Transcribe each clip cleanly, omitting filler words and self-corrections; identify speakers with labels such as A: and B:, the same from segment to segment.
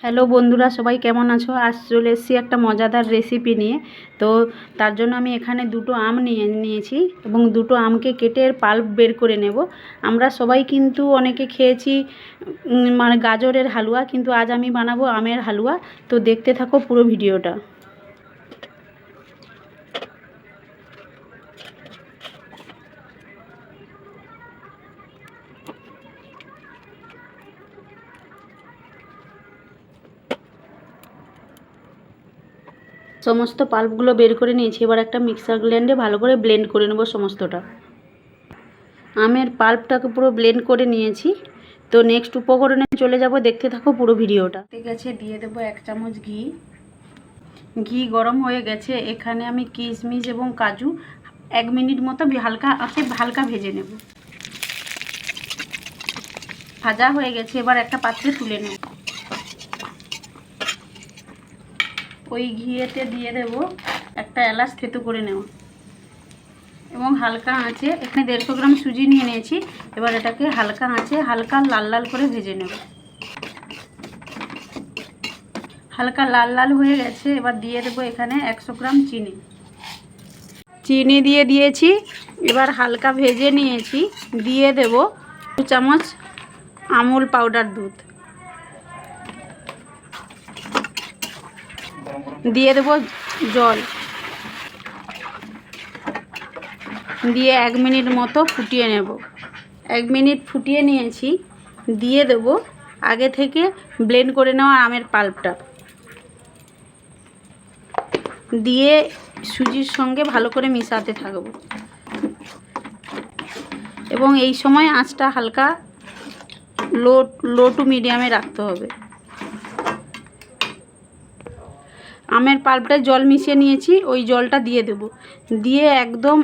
A: Hello বন্ধুরা, সবাই কেমন আছো? আজ চলে এসেছি একটা মজাদার রেসিপি নিয়ে। তো তার জন্য আমি এখানে দুটো আম নিয়েছি এবং দুটো আমকে কেটে এর পাল্প বের করে নেব। আমরা সবাই কিন্তু অনেকে খেয়েছি মানে গাজরের হালুয়া, কিন্তু আজ আমি বানাবো আমের হালুয়া। তো দেখতে থাকো পুরো ভিডিওটা। সমস্ত পাল্পগুলো বের করে নিয়েছি। এবার একটা মিক্সার গ্রাইন্ডে ভালো করে ব্লেন্ড করে নেব সমস্তটা। আমের পাল্পটাকে পুরো ব্লেন্ড করে নিয়েছি। তো নেক্সট উপকরণে চলে যাব, দেখতে থাকো পুরো ভিডিওটা। ঠিক আছে, দিয়ে দেবো 1 চামচ ঘি। ঘি গরম হয়ে গেছে, এখানে আমি কিশমিশ এবং কাজু 1 মিনিট মতো হালকা ভেজে নেব। ভাজা হয়ে গেছে, এবার একটা পাত্রে তুলে নেব। ওই ঘিয়েতে দিয়ে দেব একটা এলাচ থেতো করে নেব এবং হালকা আঁচে, এখানে 150 গ্রাম সুজি নিয়ে নিয়েছি। এবার এটাকে হালকা আঁচে হালকা লাল লাল করে ভেজে নেব। হালকা লাল লাল হয়ে গেছে, এবার দিয়ে দেবো এখানে 100 গ্রাম চিনি দিয়ে দিয়েছি। এবার হালকা ভেজে নিয়েছি, দিয়ে দেব 2 চামচ আমুল পাউডার দুধ, দিয়ে দেব জল, দিয়ে 1 মিনিট মতো ফুটিয়ে নেব। 1 মিনিট ফুটিয়ে নিয়েছি, দিয়ে দেব আগে থেকে ব্লেন্ড করে নেওয়া আমের পাল্পটা, দিয়ে সুজির সঙ্গে ভালো করে মিশাতে থাকবো এবং এই সময় আঁচটা হালকা লো টু মিডিয়ামে রাখতে হবে। আমের পাল্পটায় জল মিশিয়ে নিয়েছি, ওই জলটা দিয়ে দেব। দিয়ে একদম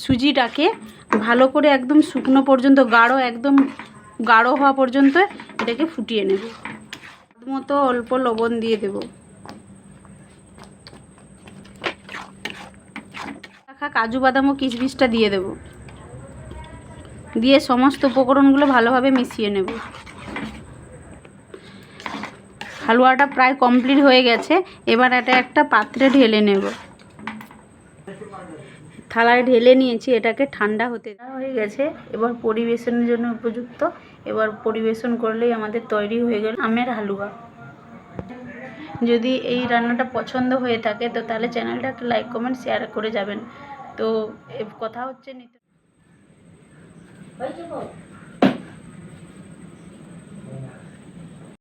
A: সুজিটাকে ভালো করে একদম শুকনো পর্যন্ত একদম গাঢ় হওয়া পর্যন্ত এটাকে ফুটিয়ে নেব। মতো অল্প লবণ দিয়ে দেব। রাখা কাজু বাদাম ও কিশমিশটা দিয়ে দেব। দিয়ে সমস্ত উপকরণগুলো ভালোভাবে মিশিয়ে নেব। হালুয়াটা প্রায় কমপ্লিট হয়ে গেছে। এবার এটা একটা পাত্রে ঢেলে নেব। থালায় ঢেলে নিয়েছি, এটাকে ঠান্ডা হতে হয়ে গেছে। এবার পরিবেশনের জন্য উপযুক্ত। এবার পরিবেশন করলেই আমাদের তৈরি হয়ে গেল আমের হালুয়া। যদি এই রান্নাটা পছন্দ হয়ে থাকে তো তাহলে চ্যানেলটাকে লাইক কমেন্ট শেয়ার করে যাবেন। তো কথা হচ্ছে